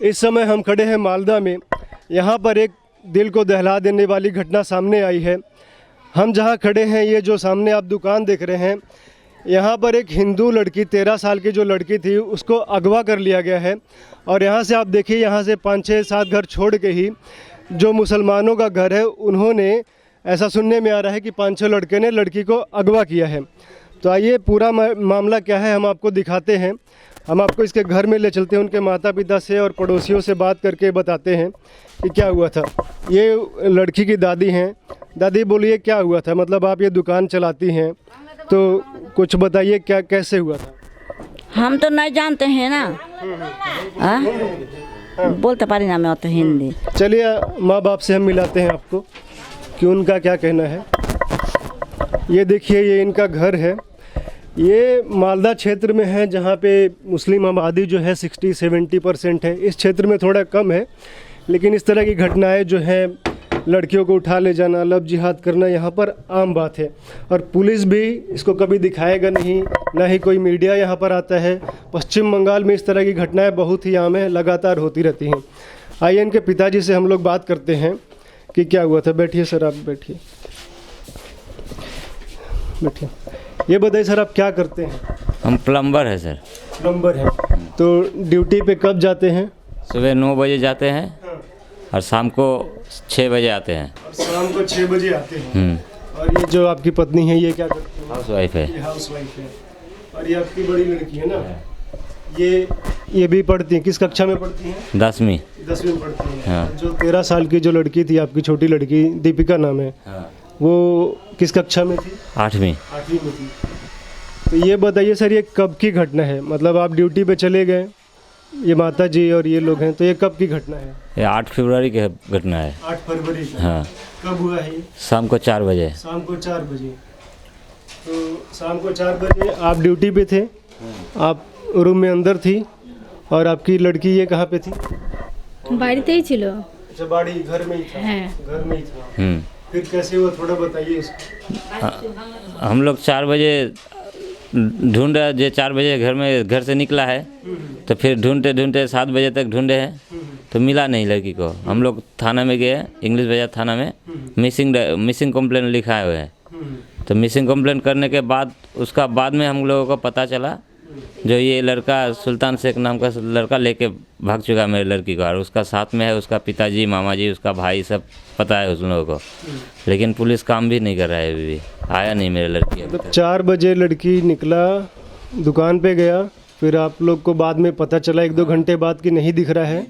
इस समय हम खड़े हैं मालदा में। यहाँ पर एक दिल को दहला देने वाली घटना सामने आई है। हम जहाँ खड़े हैं, ये जो सामने आप दुकान देख रहे हैं, यहाँ पर एक हिंदू लड़की 13 साल की जो लड़की थी उसको अगवा कर लिया गया है। और यहाँ से आप देखिए, यहाँ से 5-6-7 घर छोड़ के ही जो मुसलमानों का घर है, उन्होंने, ऐसा सुनने में आ रहा है कि 5-6 लड़के ने लड़की को अगवा किया है। तो आइए पूरा मामला क्या है हम आपको दिखाते हैं। हम आपको इसके घर में ले चलते हैं, उनके माता पिता से और पड़ोसियों से बात करके बताते हैं कि क्या हुआ था। ये लड़की की दादी हैं। दादी बोलिए, क्या हुआ था? मतलब आप ये दुकान चलाती हैं, तो कुछ बताइए क्या कैसे हुआ था। हम तो नहीं जानते हैं ना। बोलते पारी ना मैं तो हिंदी। चलिए माँ बाप से हम मिलाते हैं आपको कि उनका क्या कहना है। ये देखिए, ये इनका घर है। ये मालदा क्षेत्र में है जहाँ पे मुस्लिम आबादी जो है 60-70% है। इस क्षेत्र में थोड़ा कम है, लेकिन इस तरह की घटनाएं जो है, लड़कियों को उठा ले जाना, लव जिहाद करना, यहाँ पर आम बात है। और पुलिस भी इसको कभी दिखाएगा नहीं, ना ही कोई मीडिया यहाँ पर आता है। पश्चिम बंगाल में इस तरह की घटनाएं बहुत ही आम है, लगातार होती रहती हैं। आइए इनके पिताजी से हम लोग बात करते हैं कि क्या हुआ था। बैठिए सर, आप बैठिए बैठिए। ये बताइए सर, आप क्या करते हैं? हम प्लम्बर है सर। प्लम्बर है। तो ड्यूटी पे कब जाते हैं? सुबह 9 बजे जाते हैं और शाम को 6 बजे आते हैं। और शाम को 6 बजे आते हैं। और ये जो आपकी पत्नी है, ये क्या करती है? हाउस वाइफ है। ये हाउस वाइफ है। और ये आपकी बड़ी लड़की है ना? ये भी पढ़ती है। किस कक्षा में पढ़ती हैं? 10वीं। 10वीं में पढ़ती है। हाँ। जो 13 साल की जो लड़की थी, आपकी छोटी लड़की, दीपिका नाम है, हाँ। वो किस कक्षा में थी? 8वीं। 8वीं में थी। तो ये बताइए सर, ये कब की घटना है? मतलब आप ड्यूटी पे चले गए, ये माता जी और ये लोग हैं, तो ये कब की घटना है? ये 8 फरवरी की घटना है। 8 फरवरी का। हाँ। कब हुआ है ये? शाम को 4 बजे। शाम को 4 बजे। तो शाम को 4 बजे आप ड्यूटी पे थे, आप रूम में अंदर थी, और आपकी लड़की ये कहाँ पे थी? বাড়িতেই ছিল। अच्छा, बाड़ी घर में ही था। हाँ। घर में ही था। फिर कैसे हुआ, थोड़ा बताइए इसको। हम लोग 4 बजे ढूंढ रहे, जो 4 बजे घर से निकला है, तो फिर ढूंढते ढूंढते 7 बजे तक ढूंढे हैं, तो मिला नहीं लड़की को। हम लोग थाना में गए, इंग्लिश बाजार थाना में मिसिंग कंप्लेंट लिखा हुए है। तो मिसिंग कंप्लेंट करने के बाद उसका बाद में हम लोगों को पता चला जो ये लड़का सुल्तान शेख नाम का लड़का लेके भाग चुका है मेरी लड़की को, और उसका साथ में है उसका पिताजी, मामा जी, उसका भाई, सब पता है उस लोगों को। लेकिन पुलिस काम भी नहीं कर रहा है, अभी भी आया नहीं मेरी लड़की। तो 4 बजे लड़की निकला, दुकान पे गया, फिर आप लोग को बाद में पता चला 1-2 घंटे बाद कि नहीं दिख रहा है।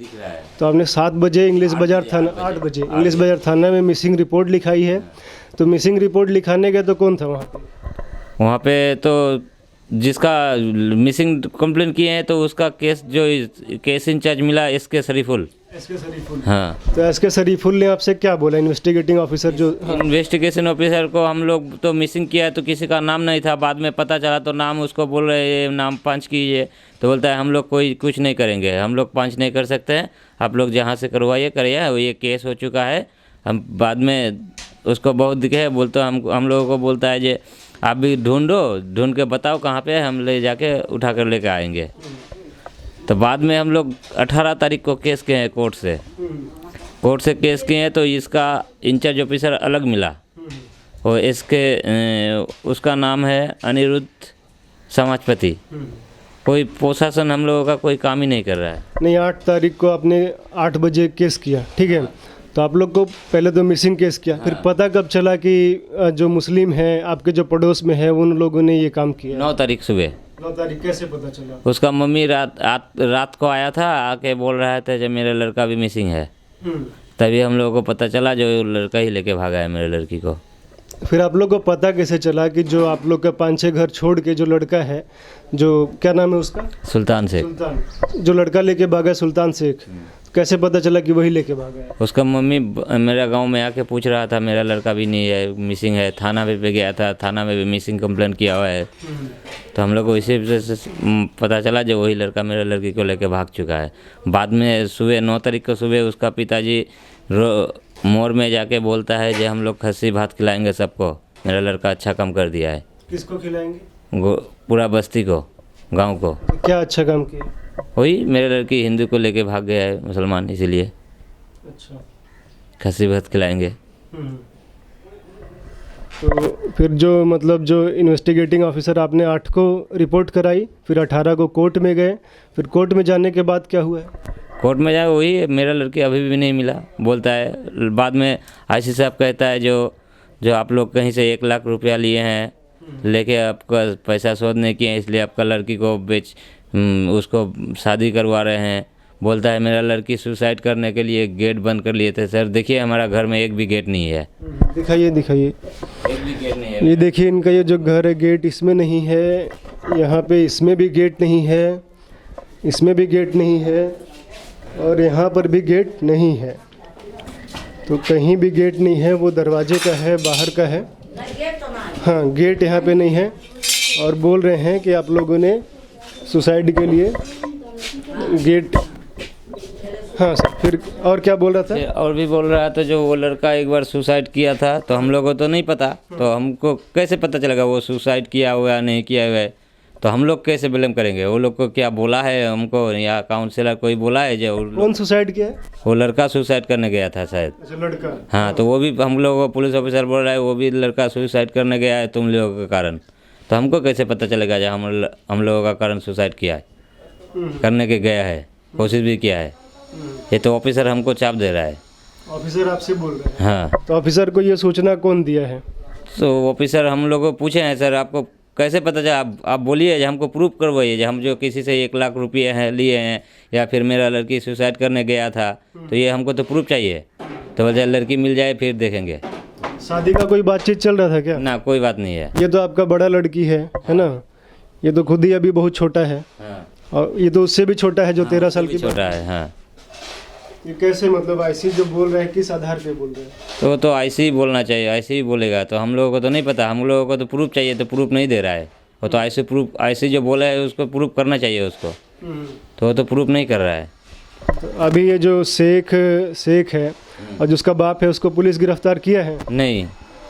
तो आपने 7 बजे इंग्लिश बाजार थाना, 8 बजे इंग्लिश बाजार थाना में मिसिंग रिपोर्ट लिखाई है। तो मिसिंग रिपोर्ट लिखाने गए तो कौन था वहाँ पे? वहाँ पे तो जिसका मिसिंग कंप्लेंट किए हैं, तो उसका केस जो केस इंचार्ज मिला, एसके शरीफुल। हाँ। तो एसके शरीफुल ने आपसे क्या बोला? इन्वेस्टिगेटिंग ऑफिसर जो इन्वेस्टिगेशन ऑफिसर को हम लोग तो मिसिंग किया है, तो किसी का नाम नहीं था। बाद में पता चला तो नाम उसको बोल रहे हैं, नाम पंच कीजिए। तो बोलता है हम लोग कोई कुछ नहीं करेंगे, हम लोग पंच नहीं कर सकते हैं, आप लोग जहाँ से करवाइए करिए, ये केस हो चुका है। हम बाद में उसको बहुत दिखे, बोलते हम लोगों को बोलता है जे आप भी ढूंढ के बताओ कहाँ पे है, हम ले जाके उठा कर लेके आएंगे। तो बाद में हम लोग 18 तारीख को केस किए हैं कोर्ट से केस किए हैं। तो इसका इंचार्ज ऑफिसर अलग मिला, और इसके उसका नाम है अनिरुद्ध समाजपति। कोई प्रशासन हम लोगों का कोई काम ही नहीं कर रहा है। नहीं, 8 तारीख को आपने 8 बजे केस किया, ठीक है। तो आप लोग को पहले तो मिसिंग केस किया, फिर पता कब चला कि जो मुस्लिम हैं आपके जो पड़ोस में है, उन लोगों ने ये काम किया? 9 तारीख सुबह। 9 तारीख कैसे पता चला? उसका मम्मी रात को आया था, आके बोल रहा था जब मेरा लड़का भी मिसिंग है। तभी हम लोगों को पता चला, जो लड़का ही लेके भागा है मेरे लड़की को। फिर आप लोग को पता कैसे चला कि जो आप लोग का 5-6 घर छोड़ के जो लड़का है, जो क्या नाम है उसका? सुल्तान शेख। सुल्तान, जो लड़का लेके भागा सुल्तान शेख, कैसे पता चला कि वही लेके भागा है? उसका मम्मी मेरा गांव में आके पूछ रहा था, मेरा लड़का भी नहीं है, मिसिंग है। थाना पे गया था, थाना में भी मिसिंग कंप्लेंट किया हुआ है। तो हम लोग को इसी वजह से पता चला जो वही लड़का मेरे लड़की को लेके भाग चुका है। बाद में सुबह 9 तारीख को सुबह उसका पिताजी मोड़ में जाके बोलता है जो हम लोग खस्सी भात खिलाएंगे सबको, मेरा लड़का अच्छा काम कर दिया है। किसको खिलाएंगे? पूरा बस्ती को। गांव को। क्या अच्छा काम किया? वही मेरे लड़की हिंदू को लेके भाग गया है मुसलमान, इसीलिए अच्छा। खस्सी भात खिलाएंगे। तो फिर जो मतलब जो इन्वेस्टिगेटिंग ऑफिसर आपने 8 को रिपोर्ट कराई, फिर 18 को कोर्ट में गए, फिर कोर्ट में जाने के बाद क्या हुआ है? कोर्ट में जाए वही मेरा लड़की अभी भी नहीं मिला, बोलता है। बाद में आईसी साहब कहता है जो आप लोग कहीं से 1 लाख रुपया लिए हैं, लेके आपका पैसा शोध नहीं किए, इसलिए आपका लड़की को उसको शादी करवा रहे हैं। बोलता है मेरा लड़की सुसाइड करने के लिए गेट बंद कर लिए थे। सर देखिए हमारा घर में एक भी गेट नहीं है। दिखाइए दिखाइए, एक भी गेट नहीं है। ये देखिए इनका ये जो घर है, गेट इसमें नहीं है, यहाँ पे इसमें भी गेट नहीं है, इसमें भी गेट नहीं है, और यहाँ पर भी गेट नहीं है। तो कहीं भी गेट नहीं है, वो दरवाजे का है, बाहर का है। हाँ, गेट यहाँ पे नहीं है। और बोल रहे हैं कि आप लोगों ने सुसाइड के लिए गेट। हाँ सर, फिर और क्या बोल रहा था? फिर और भी बोल रहा था, जो वो लड़का एक बार सुसाइड किया था, तो हम लोगों को तो नहीं पता, तो हमको कैसे पता चलेगा वो सुसाइड किया हुआ या नहीं किया हुआ है? तो हम लोग कैसे ब्लेम करेंगे? वो लोग को क्या बोला है हमको, या काउंसलर कोई बोला है? जो कौन सुसाइड किया है? वो लड़का सुसाइड करने गया था शायद। अच्छा, लड़का। हाँ, तो वो भी हम लोग को पुलिस ऑफिसर बोल रहा है वो भी लड़का सुसाइड करने गया है तुम लोगों के कारण। तो हमको कैसे पता चलेगा जब हम लोगों का कारण सुसाइड किया है, करने के गया है, कोशिश भी किया है? ये तो ऑफिसर हमको चाप दे रहा है। ऑफिसर आपसे बोल रहे हैं? हाँ। तो ऑफिसर को ये सूचना कौन दिया है? तो ऑफिसर हम लोग को पूछे हैं, सर आपको कैसे पता चला? आप बोलिए, जो हमको प्रूफ करवाइए, जो हम जो किसी से 1 लाख रुपये हैं लिए हैं, या फिर मेरा लड़की सुसाइड करने गया था, तो ये हमको तो प्रूफ चाहिए। तो बोलते लड़की मिल जाए फिर देखेंगे। शादी का कोई बातचीत चल रहा था क्या? ना, कोई बात नहीं है। ये तो आपका बड़ा लड़की है ना? ये तो खुद ही अभी बहुत छोटा है। हाँ। और ये तो उससे भी छोटा है जो 13 साल की। छोटा है। हाँ। ये कैसे, मतलब आईसी जो बोल रहे हैं किस आधार पे बोल रहे हैं? तो ऐसे ही बोलना चाहिए, ऐसे ही बोलेगा। तो हम लोगों को तो नहीं पता, हम लोगों को तो प्रूफ चाहिए, तो प्रूफ नहीं दे रहा है वो। तो ऐसे जो बोला है उसको प्रूफ करना चाहिए उसको, तो वो तो प्रूफ नहीं कर रहा है। तो अभी ये जो शेख है और जिसका बाप है, उसको पुलिस गिरफ्तार किया है? नहीं,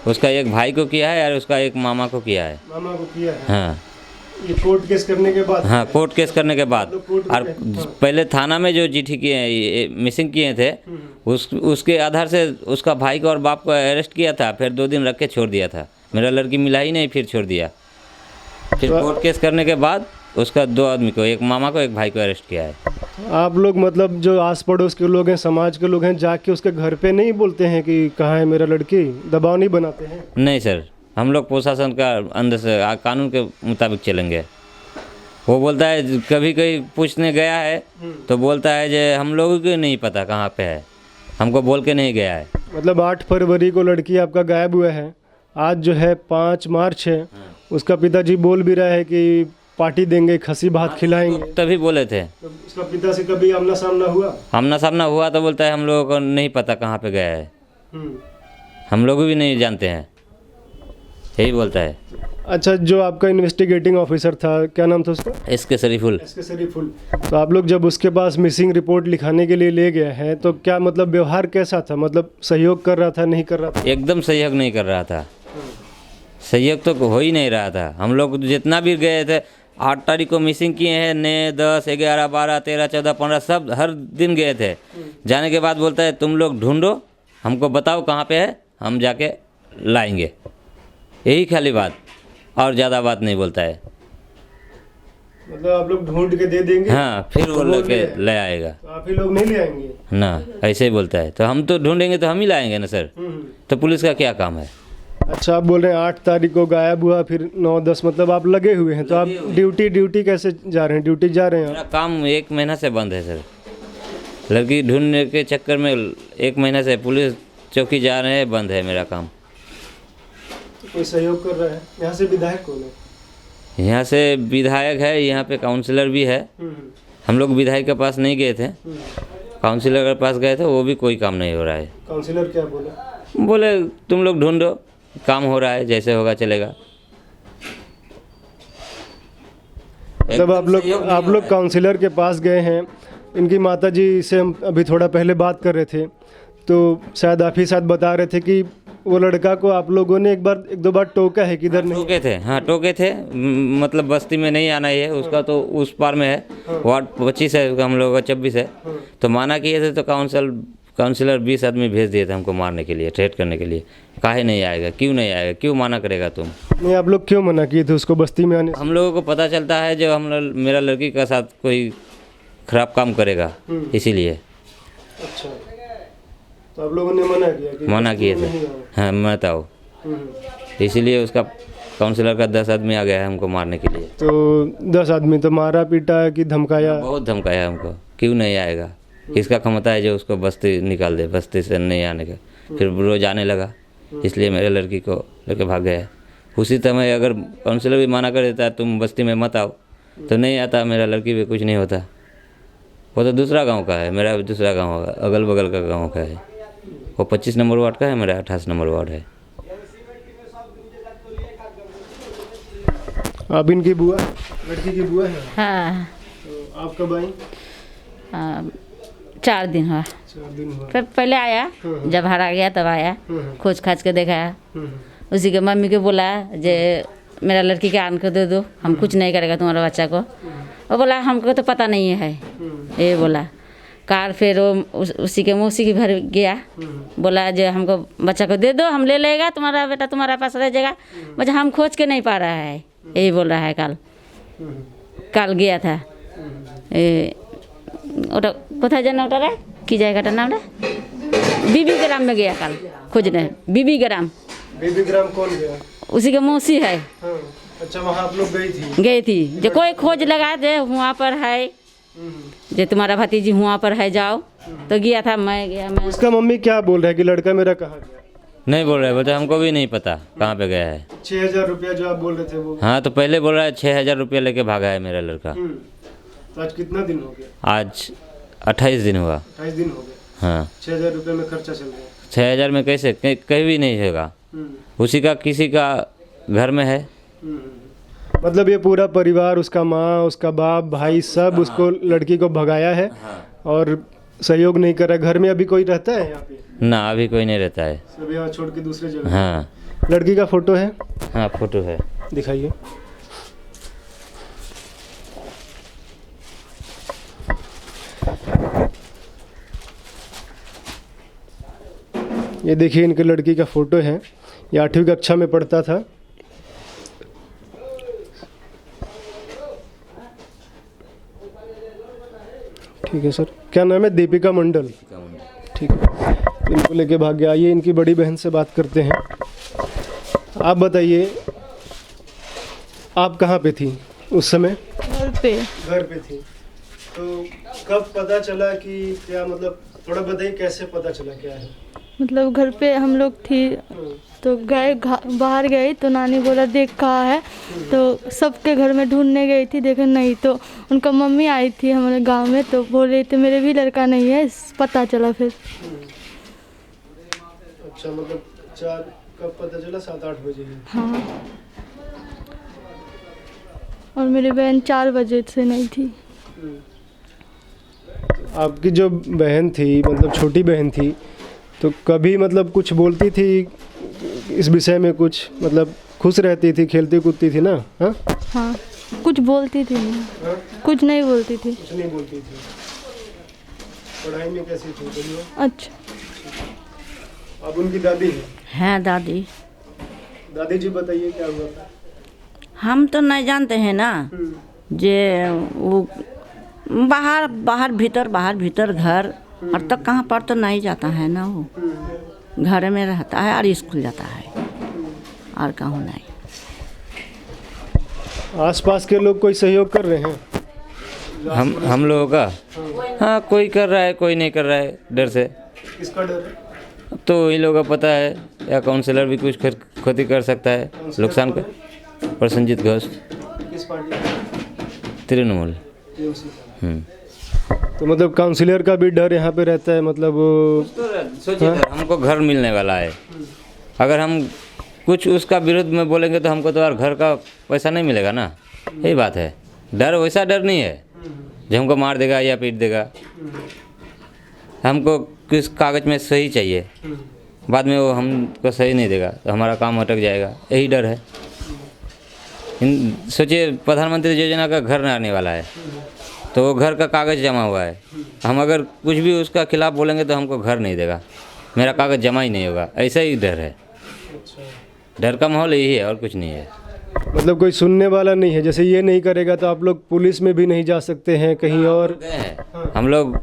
उसका एक भाई को किया है और उसका एक मामा को किया है। मामा को किया है? हाँ। ये कोर्ट केस करने के बाद? हाँ, कोर्ट केस करने के बाद। और पहले थाना में जो चिट्ठी किए मिसिंग किए थे, उसके आधार से उसका भाई को और बाप को अरेस्ट किया था, फिर 2 दिन रख के छोड़ दिया था। मेरा लड़की मिला ही नहीं, फिर छोड़ दिया। फिर कोर्ट केस करने के बाद उसका 2 आदमी को, एक मामा को एक भाई को अरेस्ट किया है। आप लोग मतलब जो आस पड़ोस के लोग हैं, समाज के लोग हैं, जाके उसके घर पे नहीं बोलते हैं कि कहाँ है मेरा लड़की? दबाव नहीं बनाते हैं? नहीं सर, हम लोग प्रशासन का अंदर से कानून के मुताबिक चलेंगे। वो बोलता है कभी कहीं पूछने गया है तो बोलता है जो हम लोगों को नहीं पता कहाँ पे है, हमको बोल के नहीं गया है। मतलब 8 फरवरी को लड़की आपका गायब हुआ है, आज जो है 5 मार्च है, उसका पिताजी बोल भी रहा है कि पार्टी देंगे, खसी भात खिलाएंगे। तभी बोले थे। तो उसका पिता से कभी आमना सामना हुआ? आमना सामना हुआ तो बोलता है हम लोगों को नहीं पता कहाँ पे गया है, हम लोग भी नहीं जानते हैं, यही बोलता है। अच्छा, जो आपका इन्वेस्टिगेटिंग ऑफिसर था, क्या नाम था उसका? इसके शरीफुल। इसके शरीफुल। तो आप लोग जब उसके पास मिसिंग रिपोर्ट लिखाने के लिए ले गए हैं, तो क्या मतलब व्यवहार कैसा था? मतलब सहयोग कर रहा था, नहीं कर रहा था? एकदम सहयोग नहीं कर रहा था, सहयोग तो हो ही नहीं रहा था। हम लोग जितना भी गए थे, 8 तारीख को मिसिंग किए हैं, 9, 10, 11, 12, 13, 14, 15 सब हर दिन गए थे। जाने के बाद बोलता है तुम लोग ढूंढो, हमको बताओ कहाँ पे है, हम जाके लाएंगे। यही खाली बात, और ज़्यादा बात नहीं बोलता है। मतलब आप लोग ढूंढ के दे देंगे? हाँ, फिर वो लोग के ले आएगा। तो आप ही लोग नहीं ले आएंगे ना, ऐसे ही बोलता है। तो हम तो ढूंढेंगे तो हम ही लाएंगे ना सर, तो पुलिस का क्या काम है? अच्छा, आप बोल रहे हैं 8 तारीख को गायब हुआ, फिर 9, 10, मतलब आप लगे हुए हैं। तो आप ड्यूटी कैसे जा रहे हैं? ड्यूटी जा रहे हैं मेरा काम 1 महीना से बंद है सर। लड़की ढूंढने के चक्कर में 1 महीना से पुलिस चौकी जा रहे हैं, बंद है मेरा काम। तो कोई सहयोग कर रहा है? यहाँ से विधायक कौन है? यहाँ से विधायक है, यहाँ पे काउंसलर भी है। हम लोग विधायक के पास नहीं गए थे, काउंसलर के पास गए थे, वो भी कोई काम नहीं हो रहा है। काउंसलर क्या बोला? बोले तुम लोग ढूंढो, काम हो रहा है, जैसे होगा चलेगा। जब आप लोग काउंसलर के पास गए हैं, इनकी माताजी से हम अभी थोड़ा पहले बात कर रहे थे, तो शायद आप ही साथ बता रहे थे कि वो लड़का को आप लोगों ने एक दो बार टोका है किधर नहीं? टोके थे, हाँ टोके थे। मतलब बस्ती में नहीं आना ही है उसका, तो उस पार में है, वार्ड 25 है, हम लोगों का 26 है। तो माना किए थे तो काउंसिलर 20 आदमी भेज दिए थे हमको मारने के लिए, थ्रेट करने के लिए। काहे नहीं आएगा, क्यों नहीं आएगा, क्यों मना करेगा तुम? नहीं, आप लोग क्यों मना किए थे उसको बस्ती में आने से? हम लोगों को पता चलता है जो मेरा लड़की का साथ कोई खराब काम करेगा, इसीलिए अच्छा, तो आप लोगों ने मना किया कि मना किए थे। नहीं आना? हाँ मत आओ, इसीलिए उसका काउंसिलर का 10 आदमी आ गया है हमको मारने के लिए। तो 10 आदमी तो मारा पीटा कि धमकाया? बहुत धमकाया हमको, क्यों नहीं आएगा, इसका क्षमता है जो उसको बस्ती निकाल दे, बस्ती से नहीं आने का। फिर रोज आने लगा, इसलिए मेरे लड़की को लेके भाग गया। उसी समय अगर काउंसिलर भी मना कर देता तुम बस्ती में मत आओ, तो नहीं आता, मेरा लड़की भी कुछ नहीं होता। वो तो दूसरा गांव का है, मेरा दूसरा गांव है, अगल बगल का गांव का है। वो 25 नंबर वार्ड का है, मेरा 28 नंबर वार्ड है। आप इनकी बुआ, लड़की की बुआ है? हाँ तो आप कब आई? 4 दिन हुआ। 4 दिन हुआ। फिर पहले आया, जब हरा गया तब आया, खोज खाज के देखा। उसी के मम्मी को बोला जे मेरा लड़की के आन को दे दो, हम कुछ नहीं करेगा तुम्हारा बच्चा को। वो बोला हमको तो पता नहीं है, ये बोला। कार फिर वो उसी के मौसी के घर गया, बोला जो हमको बच्चा को दे दो, हम ले लेगा, तुम्हारा बेटा तुम्हारा पास रह जाएगा। बच्चा हम खोज के नहीं पा रहा है, यही बोल रहा है। कल गया था ওটা কোথায় যেন ওটা রে কি জায়গাটার নাম রে बीबी ग्राम में गया कल खोजने। बीबी ग्राम कौन गया? उसी के मौसी है। हाँ, अच्छा, वहाँ आप लोग गई थी? जो कोई खोज लगा दे वहाँ पर है, जो तुम्हारा भतीजी वहाँ पर है, जाओ। तो गया था, मैं गया। मैं उसका मम्मी क्या बोल रहा है कि लड़का मेरा कहाँ गया? नहीं बोल रहे, बोलते हमको भी नहीं पता कहाँ पे गया है। 6,000 रुपया जो आप बोल रहे थे वो? हाँ तो पहले बोल रहा है 6,000 रुपया लेके भागा है मेरा लड़का। तो आज कितना दिन हो गया? आज 28 दिन हुआ। 28 दिन हो गए। हाँ 6,000 रुपये में खर्चा चल रहा है। 6,000 में कैसे, कहीं भी नहीं होगा। उसी का किसी का घर में है। मतलब ये पूरा परिवार, उसका माँ, उसका बाप, भाई, सब उसको लड़की को भगाया है और सहयोग नहीं कर रहा। घर में अभी कोई रहता है यहाँ पे? ना अभी कोई नहीं रहता है, सब यहाँ छोड़ के दूसरे जगह। हाँ। लड़की का फोटो है? हाँ फोटो है, दिखाइए। ये देखिए इनके लड़की का फोटो है। ये 8वीं कक्षा में पढ़ता था। ठीक है सर, क्या नाम है? दीपिका मंडल। ठीक है, इनको लेके भाग गया। आइए इनकी बड़ी बहन से बात करते हैं। आप बताइए, आप कहाँ पे थी उस समय? घर पे थी। तो कब पता चला कि क्या, मतलब थोड़ा बताइए कैसे पता चला, क्या है? मतलब घर पे हम लोग थी तो गए, बाहर गए तो नानी बोला देख कहाँ है, तो सबके घर में ढूंढने गई थी, देखे नहीं। तो उनका मम्मी आई थी हमारे गांव में, तो बोल रही थी मेरे भी लड़का नहीं है। पता चला फिर। अच्छा, मतलब 4 कब पता चला? 7-8 बजे? हाँ, और मेरी बहन 4 बजे से नहीं थी। आपकी जो बहन थी, मतलब छोटी बहन थी, तो कभी मतलब कुछ बोलती थी इस विषय में? कुछ मतलब खुश रहती थी, खेलती कूदती थी ना? हाँ हाँ, कुछ बोलती थी नहीं। हाँ? कुछ नहीं बोलती थी। कुछ नहीं बोलती थी। पढ़ाई में कैसी थी? बढ़िया। अच्छा, अब उनकी दादी है? हाँ दादी। दादी जी बताइए क्या हुआ था? हम तो नहीं जानते हैं ना, जे वो बाहर बाहर भीतर घर और तक कहाँ पर तो नहीं जाता है ना। वो घर में रहता है और स्कूल जाता है, और कहूँ नहीं। आसपास के लोग कोई सहयोग कर रहे हैं? हम लोगों का, हाँ कोई कर रहा है, कोई नहीं कर रहा है, डर से। किसका डर है? तो इन लोगों को पता है, या काउंसलर भी कुछ क्षति कर सकता है, नुकसान कर। प्रसन्नजीत घोष, किस पार्टी? तृणमूल। तो मतलब काउंसलर का भी डर यहाँ पे रहता है, मतलब सोचिए हमको घर मिलने वाला है, अगर हम कुछ उसका विरोध में बोलेंगे तो हमको तो यार घर का पैसा नहीं मिलेगा ना। यही बात है। डर वैसा डर नहीं है जो हमको मार देगा या पीट देगा। हमको किस कागज में सही चाहिए, बाद में वो हमको सही नहीं देगा तो हमारा काम अटक जाएगा, यही डर है। सोचिए प्रधानमंत्री योजना का घर आने वाला है तो वो घर का कागज़ जमा हुआ है, हम अगर कुछ भी उसका खिलाफ बोलेंगे तो हमको घर नहीं देगा, मेरा कागज़ जमा ही नहीं होगा, ऐसा ही डर है। डर का माहौल यही है और कुछ नहीं है। मतलब कोई सुनने वाला नहीं है, जैसे ये नहीं करेगा तो आप लोग पुलिस में भी नहीं जा सकते हैं कहीं और? गए हैं हम लोग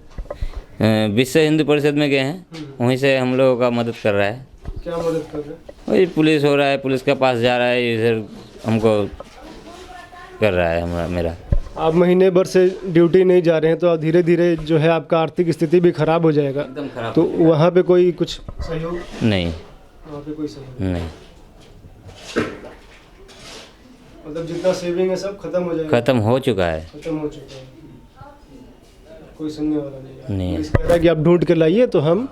विश्व हिंदू परिषद में गए हैं, वहीं से हम लोगों का मदद कर रहा है। क्या मदद कर रहे हैं? वही पुलिस हो रहा है, पुलिस के पास जा रहा है, इधर हमको कर रहा है हमारा मेरा। आप महीने भर से ड्यूटी नहीं जा रहे हैं तो धीरे धीरे जो है आपका आर्थिक स्थिति भी खराब हो जाएगा। एकदम खराब। तो वहाँ पे कोई कुछ सहयोग? नहीं, वहाँ पे कोई सहयोग नहीं, मतलब जितना सेविंग है सब खत्म हो जाएगा? खत्म हो चुका है। खत्म हो चुका है, कोई सुनने वाला नहीं नहीं है। है। इस कह रहा है कि आप ढूंढ के लाइए तो हम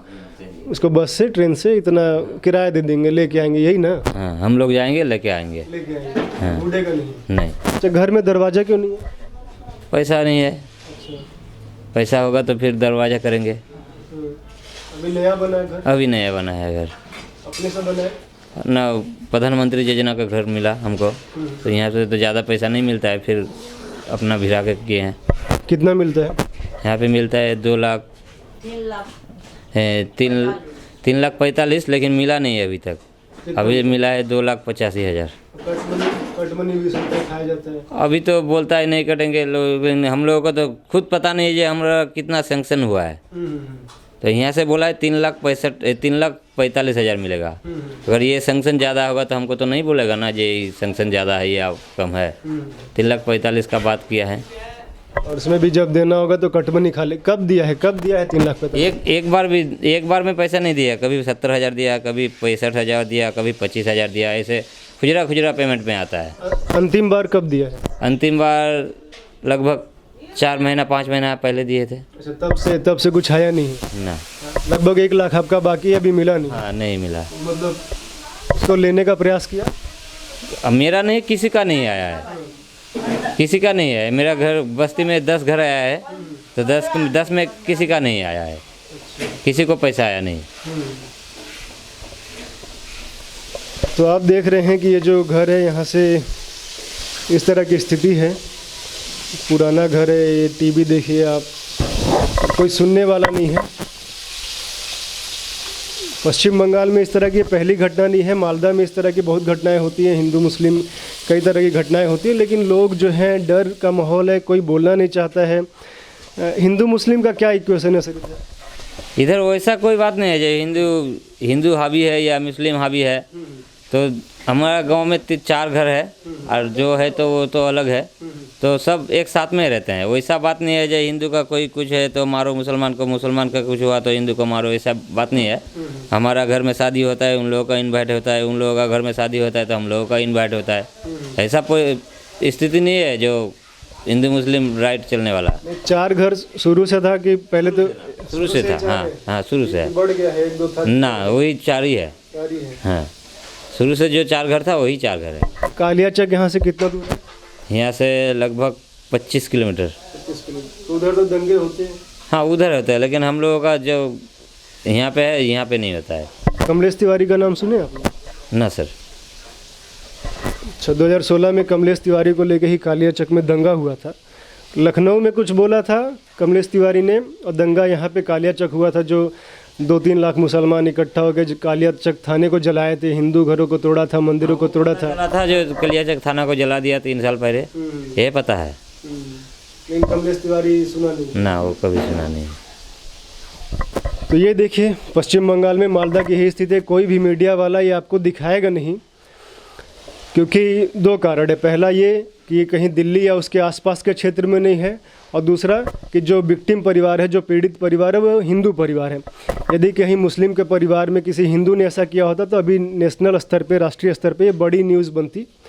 उसको बस से ट्रेन से इतना किराया दे देंगे, लेके आएंगे, यही ना? हाँ, हम लोग जाएंगे लेके आएंगे। लेके आएंगे, हाँ। ढूंढेगा नहीं? नहीं, अच्छा, घर में दरवाजा क्यों नहीं है? पैसा नहीं है। पैसा होगा तो फिर दरवाज़ा करेंगे। अभी नया बना है घर? अभी नया बना है घर, अपने से बना है? ना प्रधानमंत्री योजना का घर मिला हमको, तो यहाँ से तो ज़्यादा पैसा नहीं मिलता है, फिर अपना भिड़ा के किए हैं। कितना मिलता है? यहाँ पे मिलता है 2 लाख 3,45,000, लेकिन मिला नहीं है अभी तक। अभी मिला है 2,85,000। कट मनी भी सकता है, खाया जाता है? अभी तो बोलता है नहीं कटेंगे लोग, हम लोगों को तो खुद पता नहीं है कि हमारा कितना सेंक्शन हुआ है। तो यहाँ से बोला है 3,45,000 मिलेगा। अगर ये सेंक्शन ज़्यादा होगा तो हमको तो नहीं बोलेगा ना जे सेंक्शन ज़्यादा है या कम है। 3,45,000 का बात किया है। और उसमें भी जब देना होगा तो कट मनी खा ले। कब दिया है 3,45,000? एक बार में पैसा नहीं दिया, कभी 70,000 दिया, कभी 65,000 दिया, कभी 25,000 दिया, ऐसे खुजरा पेमेंट में आता है। अंतिम बार कब दिया है? अंतिम बार लगभग 4 महीना 5 महीना पहले दिए थे। अच्छा, तब से कुछ आया नहीं है? ना, लगभग 1 लाख आपका बाकी है, अभी मिला नहीं? हाँ, नहीं मिला। मतलब उसको लेने का प्रयास किया? अब मेरा नहीं, किसी का नहीं आया है, किसी का नहीं है। मेरा घर बस्ती में 10 घर आया है, तो 10 में किसी का नहीं आया है, किसी को पैसा आया नहीं। तो आप देख रहे हैं कि ये जो घर है यहाँ से इस तरह की स्थिति है, पुराना घर है। ये टीवी देखिए आप, कोई सुनने वाला नहीं है। पश्चिम बंगाल में इस तरह की पहली घटना नहीं है, मालदा में इस तरह की बहुत घटनाएं होती हैं, हिंदू मुस्लिम कई तरह की घटनाएं होती हैं, लेकिन लोग जो हैं, डर का माहौल है, कोई बोलना नहीं चाहता है। हिंदू मुस्लिम का क्या इक्वेशन है सर? इधर वैसा कोई बात नहीं है, जो हिंदू हावी है या मुस्लिम हावी है। तो हमारा गांव में 4 घर है, और जो है तो वो तो अलग है, तो सब एक साथ में रहते हैं। वैसा बात नहीं है जो हिंदू का कोई कुछ है तो मारो मुसलमान को, मुसलमान का कुछ हुआ तो हिंदू को मारो, ऐसा बात नहीं है। हमारा घर में शादी होता है, उन लोगों का इन्वाइट होता है, उन लोगों का घर में शादी होता है तो हम लोगों का इन्वाइट होता है। ऐसा कोई स्थिति नहीं है जो हिंदू मुस्लिम राइट चलने वाला। 4 घर शुरू से था कि पहले? तो शुरू से था। हाँ, शुरू से है। बढ़ गया है 1-2 था? ना, वही 4 ही है। 4 ही है। हाँ, शुरू से जो 4 घर था वही 4 घर है। कालियाचक यहाँ से कितना दूर है? यहाँ से लगभग 25 किलोमीटर। 25 किलोमीटर। तो उधर तो दंगे होते हैं? हाँ, उधर होता है, लेकिन हम लोगों का जो यहाँ पे है, यहाँ पे नहीं होता है। कमलेश तिवारी का नाम सुने आपने? ना सर। अच्छा, 2016 में कमलेश तिवारी को लेकर ही कालियाचक में दंगा हुआ था। लखनऊ में कुछ बोला था कमलेश तिवारी ने, और दंगा यहाँ पे कालियाचक हुआ था, जो 2-3 लाख मुसलमान इकट्ठा होकर कालियाचक थाने को जलाए थे, हिंदू घरों को तोड़ा था, मंदिरों को तोड़ा था। जो कालियाचक थाना को जला दिया 3 साल पहले, ये पता है। लेकिन कमलेश तिवारी सुना नहीं? ना, वो कभी सुना नहीं। तो ये देखिए, पश्चिम बंगाल में मालदा की यही स्थिति है। कोई भी मीडिया वाला ये आपको दिखाएगा नहीं, क्योंकि 2 कारण है। पहला ये कि ये कहीं दिल्ली या उसके आसपास के क्षेत्र में नहीं है, और दूसरा कि जो विक्टिम परिवार है, जो पीड़ित परिवार है, वो हिंदू परिवार है। यदि कहीं मुस्लिम के परिवार में किसी हिंदू ने ऐसा किया होता तो अभी नेशनल स्तर पे, राष्ट्रीय स्तर पे ये बड़ी न्यूज़ बनती।